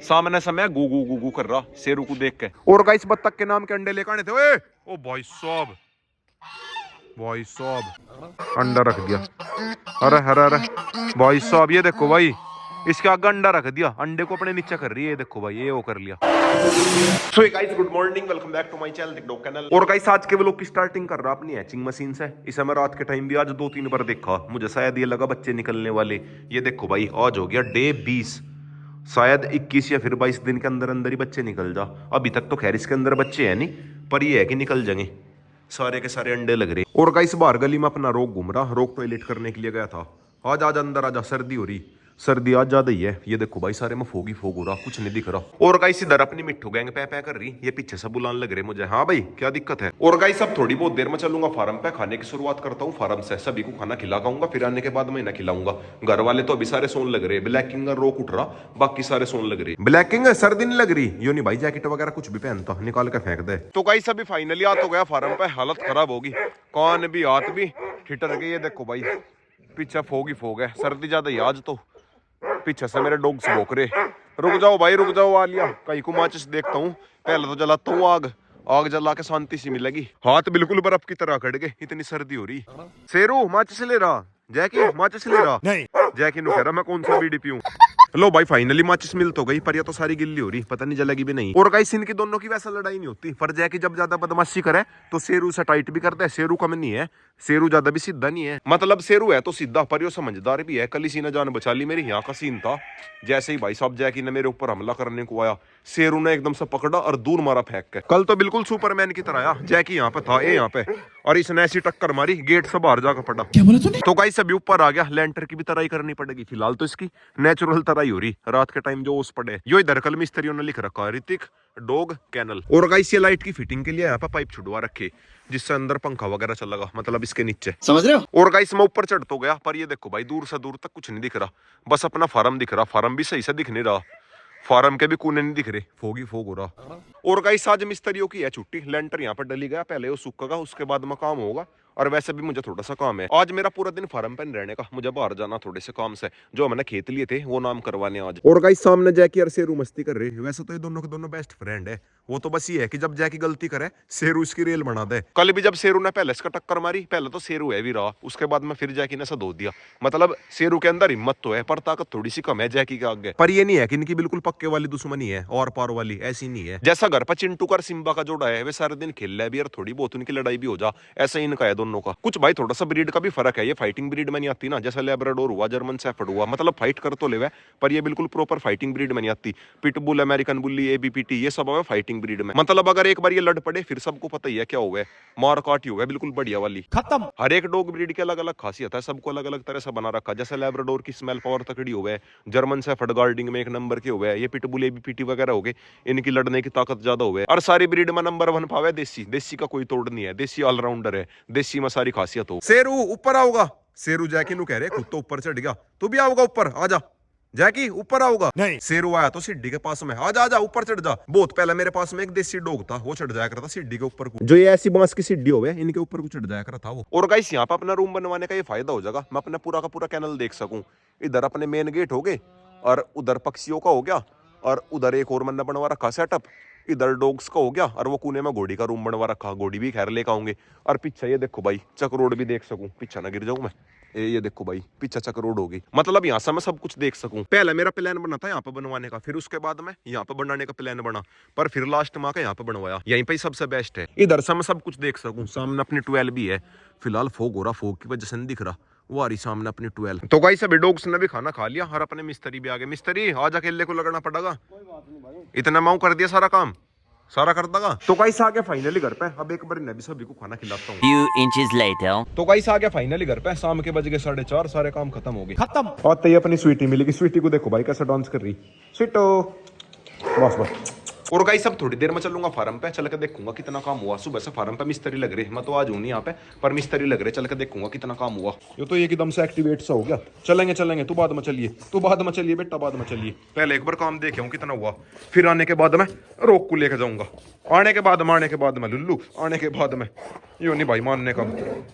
सामने समय Goo Goo Goo Goo कर रहा शेरू को देख के। और गाइस बत्तख के नाम के अंडे लेकर आने थे। ओए ओ भाई साहब अंडा रख दिया। अरे अरे अरे भाई साहब ये देखो भाई, इसके आगे अंडा रख दिया, अंडे को अपने नीचे कर रही है। ये देखो भाई ये वो कर लिया। So guys good morning, welcome back to my channel the dog channel. और गाइस आज के व्लॉग की स्टार्टिंग कर रहा अपनी हैचिंग मशीन से। इसे मैं रात के टाइम भी आज 2-3 बार देखा, मुझे शायद ये लगा बच्चे निकलने वाले। ये देखो भाई आज हो गया डे 20, शायद 21 या फिर 22 दिन के अंदर अंदर ही बच्चे निकल जा। अभी तक तो खैर इसके अंदर बच्चे हैं नहीं, पर ये है कि निकल जाएंगे। सारे के सारे अंडे लग रहे। और गाइस बाहर गली में अपना रोग घूम रहा, रोग टॉयलेट करने के लिए गया था। आज आज अंदर आजा, सर्दी हो रही, सर्दी आज ज्यादा ही है। ये देखो भाई सारे में फोग ही फोग हो रहा, कुछ नहीं दिख रहा। और गाइस इधर अपनी मिट्टू गैंग पै कर रही, ये पीछे से बुलाने लग रहे मुझे। हाँ भाई क्या दिक्कत है? और गाइस अब थोड़ी बहुत देर में चलूंगा फार्म पे, खाने की शुरुआत करता हूँ फार्म से। सभी को खाना खिलाऊंगा, फिर आने के बाद मैं ना खिलाऊंगा। घर वाले तो अभी सारे सोन लग रहे, ब्लैक किंग रोक उठ रहा, बाकी सारे सोन लग रहे। ब्लैक किंग सर्दी नहीं लग रही, यो नहीं भाई जैकेट वगैरह कुछ भी पहनता, निकाल के फेंक दे। तो गाइस अभी फाइनली आ तो गया फार्म पे, हालत खराब होगी, कान भी हाथ भी ठिठर गए। ये देखो भाई पीछे फोग ही फोग है, सर्दी ज्यादा ही आज तो। पीछे से मेरे डॉग्स भौंक रहे। रुक जाओ भाई रुक जाओ, आलिया कहीं को माचिस देखता हूँ, पहले तो जलाता हूँ आग, आग जला के शांति सी मिलेगी। हाथ बिल्कुल बर्फ की तरह कट गए, इतनी सर्दी हो रही। शेरू माचिस ले रहा, जैकी माचिस ले रहा नहीं, जैकी नु कह रहा मैं कौन सा बीड़ी पीऊं। लो भाई फाइनली माचिस मिल तो गई, पर ये तो सारी गिल्ली हो रही, पता नहीं जलेगी भी नहीं। और गाइस इनकी दोनों की वैसा लड़ाई नहीं होती, पर जैकी जब ज्यादा बदमाशी करे तो शेरू से टाइट भी करता है। शेरू कम नहीं है, शेरू ज्यादा भी सीधा नहीं है, मतलब शेरू है तो सीधा, पर यो समझदार भी है। कल इसी ने जान बचा ली मेरी। यहाँ का सीन था जैसे ही भाई साहब जैकी ने मेरे ऊपर हमला करने को आया, शेरू ने एकदम से पकड़ा और दूर मारा फेंक के। कल तो बिल्कुल सुपरमैन की तरह आया, जैकी यहाँ पे था ए यहाँ पे, और इसने ऐसी टक्कर मारी गेट से बाहर जाकर पड़ा। क्या बोला तूने? तो गाइस अभी ऊपर आ गया, लेंटर की भी तराई करनी पड़ेगी। फिलहाल तो इसकी नेचुरल तराई हो रही, रात के टाइम जो ओस पड़े। यो इधर कल मिस्त्रियों ने लिख रखा ऋतिक डॉग कैनल। और गाइस ये लाइट की फिटिंग के लिए यहाँ पे पाइप छुड़वा रखे, जिससे अंदर पंखा वगैरह चलेगा, मतलब इसके नीचे, समझ रहे हो? और गाइस मैं ऊपर चढ़ तो गया, पर ये देखो भाई दूर से दूर तक कुछ नहीं दिख रहा, बस अपना फार्म दिख रहा। फार्म भी सही से दिख नहीं रहा, फार्म के भी कोने नहीं दिख रहे, फोग ही फोग हो रहा। और गाइस आज मिस्त्रियों की है छुट्टी, लेंटर यहाँ पर डली गया, पहले वो सूखेगा उसके बाद में काम होगा। और वैसे भी मुझे थोड़ा सा काम है आज, मेरा पूरा दिन फार्म पे रहने का, मुझे बाहर जाना थोड़े से काम से, जो मैंने खेत लिए थे वो नाम करवाने आज। और गाइस सामने जैकी और शेरू मस्ती कर रहे। वैसे तो ये दोनों के दोनों बेस्ट फ्रेंड है, वो तो बस ये है कि जब जैकी गलती करे शेरू इसकी रेल बना दे। कल भी जब शेरू ने पहले इसका टक्कर मारी, पहले तो शेरू है भी रहा, उसके बाद में फिर जैकी ने सदो दिया। मतलब शेरू के अंदर हिम्मत तो है, पर ताकत थोड़ी सी कम है जैकी के आगे। पर ये नहीं है कि इनकी बिल्कुल पक्के वाली दुश्मनी है और पार वाली, ऐसी नहीं है। जैसा घर पर चिंटू का सिम्बा का जोड़ा है, वे सारे दिन खेल रहा है भी और थोड़ी बहुत उनकी लड़ाई भी हो जा, ऐसा ही इनका है दोनों का। कुछ भाई थोड़ा सा ब्रीड का भी फर्क है, ये फाइटिंग ब्रीड में नहीं आती ना, जैसा लैब्राडोर हुआ, जर्मन शेफर्ड हुआ, मतलब फाइट कर तो ले, पर ये बिल्कुल प्रॉपर फाइटिंग ब्रीड में नहीं आती। पिटबुल, अमेरिकन बुल्ली, एबीपीटी, ये सब है फाइटिंग ब्रीड में। मतलब अगर एक बार ये लड़ पड़े फिर सबको पता ही है क्या हुआ है, मार काट ही हुआ है, बिल्कुल बढ़िया वाली, खत्म। हर एक डॉग ब्रीड की अलग अलग खासियत है, सबको अलग अलग तरह से बना रखा। जैसे लैब्राडोर की स्मेल पावर तकड़ी हुआ है, जर्मन शेफर्ड गार्डिंग में एक नंबर के हुए है, ये पिटबुल एबीपीटी वगैरह हो गए, इनकी लड़ने की ताकत ज्यादा हुआ है। और सारी ब्रीड में नंबर 1 पावे देसी, देसी का कोई तोड़ नहीं है, देसी ऑलराउंडर है, देसी में सारी खासियत हो। शेरू ऊपर आओगा, शेरू जैकी नु कह रहे खुद तो ऊपर चढ़ गया, तू भी आओगा ऊपर, आजा जैकी ऊपर आओगा। नहीं, शेरू आया तो सीढ़ी के पास में, आजा आजा ऊपर चढ़ जा। बहुत पहले मेरे पास में एक देसी डॉग था, वो चढ़ जाया करता सीढ़ी के ऊपर को, जो ये ऐसी बांस की सीढ़ी होवे इनके ऊपर को चढ़ जाया करता था वो। और गाइस यहाँ पे अपना रूम बनवाने का ये फायदा हो जाएगा, मैं अपना पूरा का पूरा कैनल देख सकूं। इधर अपने मेन गेट हो गए, और उधर पक्षियों का हो गया, और उधर एक और मैंने बनवा रखा सेटअप, इधर डॉग्स का हो गया, और वो कोने में घोड़ी का रूम बनवा रखा, घोड़ी भी खैर लेकर आऊंगे। और पीछे ये देखो भाई चक रोड भी देख सकूं, पीछे ना गिर जाऊं मैं। ये देखो भाई पीछे चक रोड होगी, मतलब यहाँ से मैं सब कुछ देख सकूं। पहले मेरा प्लान बना था यहाँ पे बनवाने का, फिर उसके बाद में यहाँ पे बनाने का प्लान बना, पर फिर लास्ट में यहाँ पे बनवाया। यहीं पे सबसे बेस्ट है, इधर से मैं सब कुछ देख सकूं। सामने अपनी 12 भी है, फिलहाल फोग हो रहा, फोग की वजह से नहीं दिख रहा, वो आ रही सामने अपनी 12। तो गाइस सभी डॉग्स ने भी खाना खा लिया, और अपने मिस्त्री भी आ गए। मिस्त्री आज अकेले को लगना पड़ेगा, इतना माऊ कर दिया, सारा काम सारा कर देगा। तो गाइस आ गया फाइनली घर पे, अब एक बार मैं भी सभी को खाना खिलाता हूँ। Few inches later. तो गाइस आ गया फाइनली घर पे, शाम के बज गए 4:30, सारे काम खत्म हो गए, खत्म। और तो ये अपनी स्वीटी मिलेगी, स्वीटी को देखो भाई कैसे डांस कर रही, स्वीटो बस बस और गाइस सब थोड़ी देर में चलूंगा फार्म पे, चल के देखूंगा कितना काम हुआ। सुबह से फार्म पे मिस्त्री लग रहे, मैं तो आज हूं नहीं यहाँ पे, पर मिस्त्री लग रहे, चल के देखूंगा कितना काम हुआ। ये तो एकदम से एक्टिवेट सा हो गया। चलेंगे चलेंगे, तू बाद में चलिए, तू बाद में चलिए बेटा, बाद में चलिए। पहले एक बार काम देखे हूँ कितना हुआ, फिर आने के बाद में रोक को लेके जाऊंगा। आने के बाद में लुल्लू, आने के बाद में यो नहीं भाई मानने का।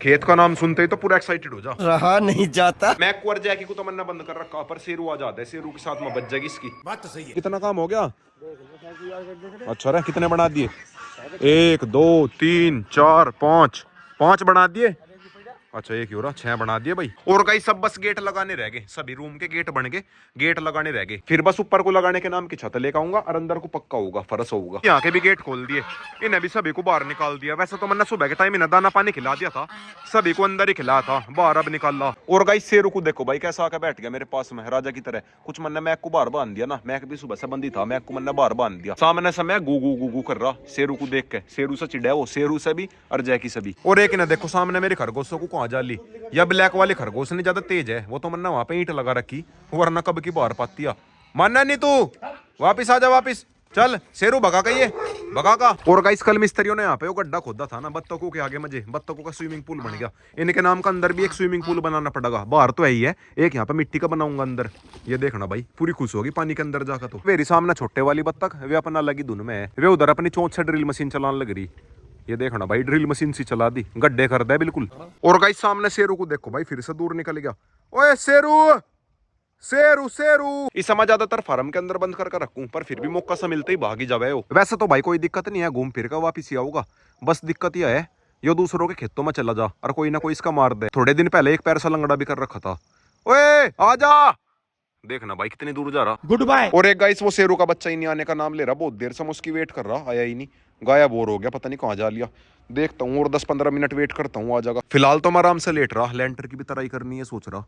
खेत का नाम सुनते ही तो पूरा एक्साइटेड हो जा रहा नहीं जाता। मैं कुंवर जैकी को तो मैंने बंद कर रखा, पर शेरू आ जाता है, शेरू के साथ में बच जाएगी इसकी बात। तो सही है। कितना काम हो गया? अच्छा रे, कितने बना दिए? 1 2 3 4 5 बना दिए। अच्छा एक ही हो रहा, 6 बना दिए भाई। और कई सब बस गेट लगाने रह गए, सभी रूम के गेट बन गए, गेट लगाने रह गए। फिर बस ऊपर को लगाने के नाम की छत लेकर आऊंगा और अंदर को पक्का होगा, फरस होगा। यहाँ के भी गेट खोल दिए, इन्हें भी सभी को बाहर निकाल दिया। वैसे तो मैंने सुबह के टाइम इन्हें दाना पानी खिला दिया था, सभी को अंदर ही खिलाया था, बाहर अब निकाला। और गाइस शेरू को देखो भाई कैसा आकर बैठ गया मेरे पास में, राजा की तरह। कुछ मैंने मैक को बाहर बांध दिया ना, मैक भी सुबह से बंदी था, मैक को मैंने बाहर बांध दिया। सामने समय गू गू गू गू कर रहा शेरू को देख के। शेरू से चिड़ा वो, शेरू से भी और जैकी से भी। और एक इन्हें देखो सामने मेरे खरगोशों को कहाँ जाली, या ब्लैक वाले खरगोश ने ज्यादा तेज है, वो तो मैंने वहां पे ईंट लगा रखी, वरना कब की बाहर पाती। मानना नहीं तू, वापिस आजा वापिस, चल शेरू भगा का ये भगा का। और गाइस कल मिस्त्रियों ने यहाँ पे वो गड्ढा खोदा था ना, बत्तखों के आगे मजे, बत्तखों का स्विमिंग पूल बन गया। इनके नाम का अंदर भी एक स्विमिंग पूल बनाना पड़ेगा, बाहर तो है ही है, एक यहाँ पे मिट्टी का बनाऊंगा अंदर। ये देखना भाई पूरी खुश होगी पानी के अंदर जाकर। तो मेरी सामने छोटे वाली बत्तख वे अपना लगी धुन में है, वे उधर अपनी चोंच से ड्रिल मशीन चलाने लग रही। ये देखना भाई ड्रिल मशीन सी चला दी, गड्ढे कर दे बिल्कुल। और गाइस सामने शेरू को देखो भाई, फिर से दूर निकल गया। ओए शेरू शेरू शेरू, इस समय ज्यादातर फार्म के अंदर बंद करके रखूं, पर फिर भी मौका से मिलते ही भागी जावे हो। वैसे तो भाई कोई दिक्कत नहीं है, घूम फिर कर वापिस ही आऊंगा। बस दिक्कत यह है यो दूसरों के खेतों में चला जा और कोई ना कोई इसका मार दे। थोड़े दिन पहले एक पैर सा लंगड़ा भी कर रखा था। ओए आजा, देखना भाई कितनी दूर जा रहा। Good bye. और एक गाइस वो शेरू का बच्चा ही नहीं आने का नाम ले रहा, बहुत देर से मैं उसकी वेट कर रहा, आया ही नहीं, गायब और हो गया, पता नहीं कहाँ जा लिया। देखता हूँ और 10-15 मिनट वेट करता हूँ, आ जाएगा। फिलहाल तो मैं आराम से लेट रहा, लेंटर की भी तराई करनी है सोच रहा,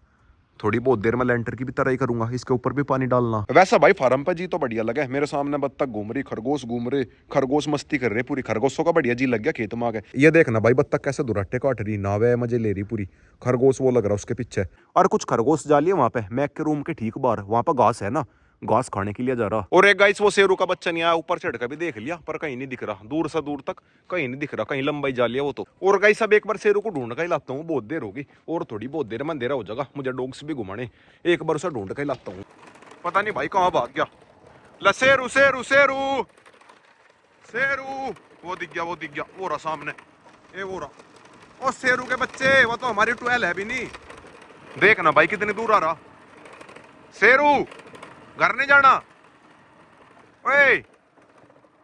थोड़ी बहुत देर में लेंटर की भी तराई करूंगा, इसके ऊपर भी पानी डालना। वैसा भाई फार्म पे जी तो बढ़िया लगा, मेरे सामने बत्तख घूम रही, खरगोश घूम रहे, खरगोश मस्ती कर रहे पूरी, खरगोशों का बढ़िया जी लग गया खेत में आ गए। ये देखना भाई बत्तख कैसे दुराटे काट रही, नावे मजे ले रही पूरी, खरगोश वो लग रहा उसके पीछे। और कुछ खरगोश जा लिए वहां पे मैक के रूम के ठीक बाहर, वहां पर घास है ना, घास खाने के लिए जा रहा। और एक गाइस वो शेरू का बच्चा नहीं आया, ऊपर चढ़ कर भी देख लिया पर कहीं नहीं दिख रहा, दूर से दूर तक कहीं नहीं दिख रहा, कहीं लंबाई जा लिया वो तो। और गाइस अब एक बार शेरू को ढूंढ कर लाता हूँ, बहुत देर होगी और थोड़ी बहुत देर में अंधेरा हो जाएगा, मुझे डॉग्स भी घुमाने, एक बार उसे ढूंढ कर लाता हूँ। पता नहीं भाई कहाँ भाग गया। ला शेरू शेरू शेरू शेरू, वो दिख गया वो दिख गया, वो रहा सामने, ए वो रहा। ओ शेरू के बच्चे, वो तो हमारी 12 है भी नहीं, देखना भाई कितनी दूर आ रहा। शेरू घर नहीं जाना, ओए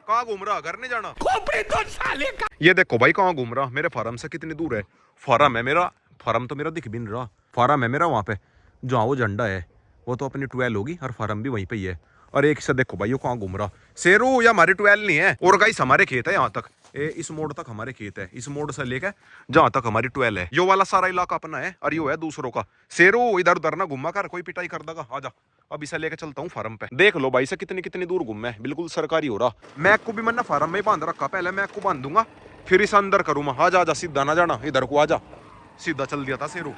कहाँ घूम रहा, घर नहीं जाना तो साले का। ये देखो भाई कहाँ घूम रहा, मेरे फार्म से कितनी दूर है। फार्म है मेरा, फार्म तो मेरा दिख भी नहीं रहा, फार्म है मेरा वहां पे जहाँ वो झंडा है, वो तो अपनी 12 होगी और फार्म भी वहीं पे ही है। और एक से देखो भाई वो कहाँ घूम रहा, शेरू या हमारी 12 नहीं है। और गाइस हमारे खेत है यहाँ तक, इस मोड़ तक हमारे खेत है, इस मोड़ से लेकर जहां तक हमारी 12 है, यो वाला सारा इलाका अपना है और यो है दूसरों का। शेरू इधर उधर ना घुमा कर, कोई पिटाई कर देगा, आजा अब इसे लेके चलता हूँ फार्म पे। देख लो भाई से कितनी कितनी दूर घूम है, बिल्कुल सरकारी हो रहा। मैक को भी मैंने फार्म में ही बांध रखा, पहले मैक को बांध दूंगा फिर इसे अंदर करूंगा। आजा आजा, सीधा ना जाना, इधर को आजा, सीधा चल दिया था शेरू।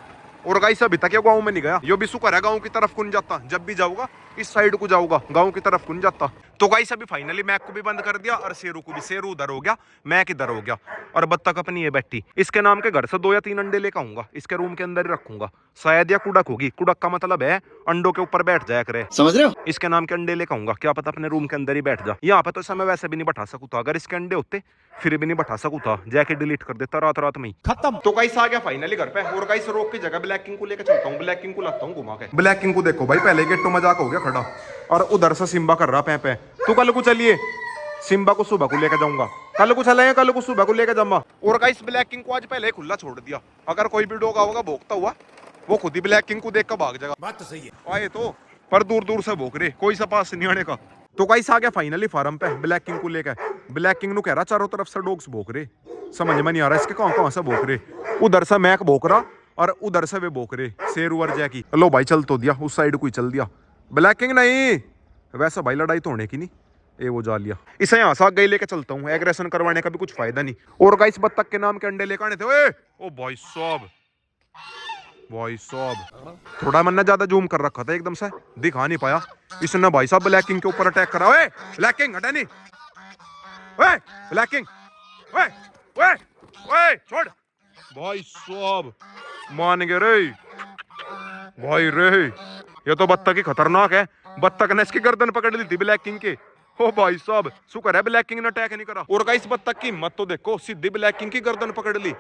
और गाइस अभी तक ये गाँव में नहीं गया, यो भी शुक्र है गाँव की तरफ कुन जाता, जब भी जाऊंगा इस साइड को जाऊंगा, गाँव की तरफ कुन जाता। तो गाइस अभी फाइनली मैक को भी बंद कर दिया और शेरू को भी, शेरू उधर हो गया, मैक इधर हो गया और बत्तख अपनी ये बैठी। इसके नाम के घर से 2 या 3 अंडे लेकर आऊंगा, इसके रूम के अंदर ही रखूंगा, शायद या कुड़क होगी, कुड़क का मतलब है अंडों के ऊपर बैठ जाया करे, समझ रहे हो। इसके नाम के अंडे लेकर आऊंगा, क्या पता अपने रूम के अंदर ही बैठ जा। यहाँ पे तो समय वैसे भी नहीं बैठा सकूँ था, अगर इसके अंडे होते फिर भी नहीं बैठा सकूँ था, जाके डिलीट कर देता रात रात में ही, खत्म। तो गाइस आ गया फाइनली घर पे। और गाइस रोक की जगह ब्लैक किंग को लेकर चलता हूँ, ब्लैक किंग को लाता हूँ घुमा के। ब्लैक किंग को देखो भाई पहले गेट तो मजाक हो गया खड़ा, और उधर से सिम्बा कर रहा पे। तू कल को चलिए, सिम्बा को सुबह को लेकर जाऊंगा, कल को चलेंगे, कल को सुबह को लेकर जाऊंगा। और गाइस ब्लैक किंग को आज पहले खुला छोड़ दिया, अगर कोई भी डॉग आएगा भोंकता हुआ, वो खुद ही ब्लैक किंग को देख कर भाग जाएगा। बात तो सही है, आए तो पर दूर दूर से भोंक रहे, कोई सा पास नहीं आने का। तो गाइस आ गया फाइनली फार्म पे ब्लैक किंग को लेकर। ब्लैक किंग नु कह रहा चारों तरफ से डॉग्स भोंक रहे, समझ में नहीं आ रहा इसके कहां से भोंक रहे। उधर से मैक भोंक रहा और उधर से वे भोंक रहे, शेरू और जैकी। लो भाई चल तो दिया, उस साइड को ही चल दिया। ब्लैक किंग नहीं, वैसा भाई लड़ाई तो होने की नहीं, ये वो जा लिया। इसे यहाँ से गई लेके चलता हूँ, एग्रेशन करवाने का भी कुछ फायदा नहीं। और गाइस बत्तख के नाम के अंडे लेकर आने थे। ओए ओ भाई साहब, भाई साहब थोड़ा मैंने ज्यादा जूम कर रखा था, एकदम से दिखा नहीं पाया। इसने भाई साहब ब्लैक किंग के ऊपर अटैक करा। ओए ब्लैक किंग हटा नहीं, ओए ब्लैक किंग, ओए ओए ओए छोड़ भाई साहब, मान गए रे भाई रे। ये तो बत्तख ही खतरनाक है। बत्तख ने इसकी गर्दन पकड़ ली थी ब्लैक किंग के। ओ भाई साहब, शुक्र है ब्लैक किंग ने अटैक नहीं करा। और गाइस बत्तख की हिम्मत तो देखो, सीधी ब्लैक किंग की गर्दन पकड़ ली।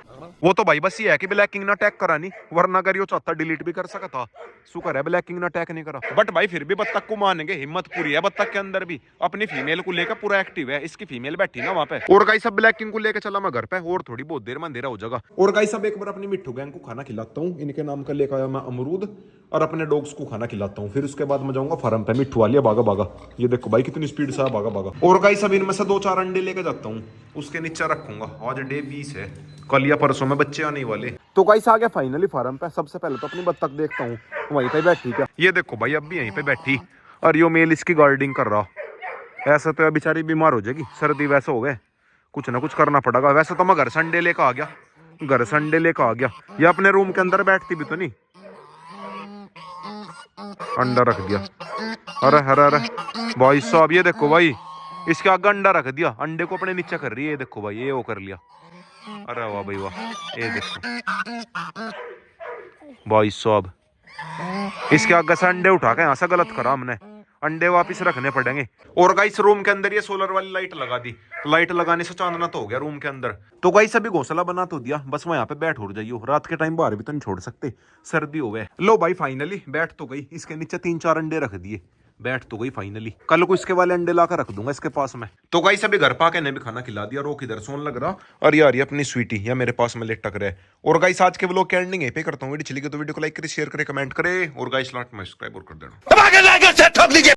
वो तो भाई बस ये है कि ब्लैक किंग ने अटैक करा नहीं, वरना अगर ये चाहता डिलीट भी कर सका था। शुक्र है ब्लैक किंग ने अटैक नहीं करा। बट भाई फिर भी बत्तख को मानेंगे, हिम्मत पूरी है बत्तख के अंदर भी। अपनी फीमेल को लेकर पूरा एक्टिव है। इसकी फीमेल बैठी ना वहां पे। और गाइस अब ब्लैक किंग को लेकर चला मैं घर पे, और थोड़ी बहुत देर में अंधेरा हो जाएगा। और गाइस अब एक बार अपनी मिट्ठू गैंग को खाना खिलाता हूँ। इनके नाम का लेकर आया मैं अमरूद, और अपने डॉग्स को खाना खिलाता हूँ। फिर उसके बाद मैं जाऊंगा फार्म पे। मिट्ठू वाली भागा भागा, ये देखो भाई कितनी स्पीड से भागा भागा। और गाइस अब इनमें से 2-4 अंडे लेके जाता हूँ, उसके नीचे रखूंगा। आज डे 20 है, कल या परसों में बच्चे आने वाले। तो गाइस आ गया फाइनली फार्म पे। सबसे पहले तो अपनी बत्तख देखता हूँ वहीं पे बैठी क्या। ये देखो भाई अब भी यहीं पे बैठी, और यो मेल इसकी गार्डिंग कर रहा। ऐसा तो बेचारी बीमार हो जाएगी, सर्दी वैसे हो गए, कुछ ना कुछ करना पड़ेगा। वैसे तो मैं घर संडे लेकर आ गया, घर संडे लेकर आ गया। ये अपने रूम के अंदर बैठती भी तो नहीं। अंडा रख दिया, अरे अरे अरे भाई साहब, ये देखो भाई इसके आगे अंडा रख दिया। अंडे को अपने नीचे कर रही है। ये देखो भाई, ये वो कर लिया। अरे वाह भाई वाह, ये देखो भाई साहब, इसके आगे से अंडे उठा के यहाँ से गलत करा हमने। अंडे वापिस रखने पड़ेंगे। और गाइस रूम के अंदर ये सोलर वाली लाइट लगा दी। लाइट लगाने से चांदना तो हो गया रूम के अंदर। तो गाइस अभी घोंसला बना तो दिया, बस मैं यहाँ पे बैठ हो जाइयो। रात के टाइम बाहर भी तो नहीं छोड़ सकते, सर्दी हो गए। लो भाई फाइनली बैठ तो गई। इसके नीचे 3-4 अंडे रख दिए, बैठ तो गई फाइनली। कल को इसके वाले अंडे लाकर रख दूंगा इसके पास में। तो गाइस अभी घर पाके ने भी खाना खिला दिया। रोक इधर सोन लग रहा, और यार ये अपनी स्वीटी या मेरे पास में लेटक रहे। और गाइस आज के व्लॉग की एंडिंग यहीं पे करता हूँ। वीडियो चली गई तो वीडियो को लाइक करे, शेयर करे, कमेंट करे, और गाइस लाइक सब्सक्राइब और कर देना।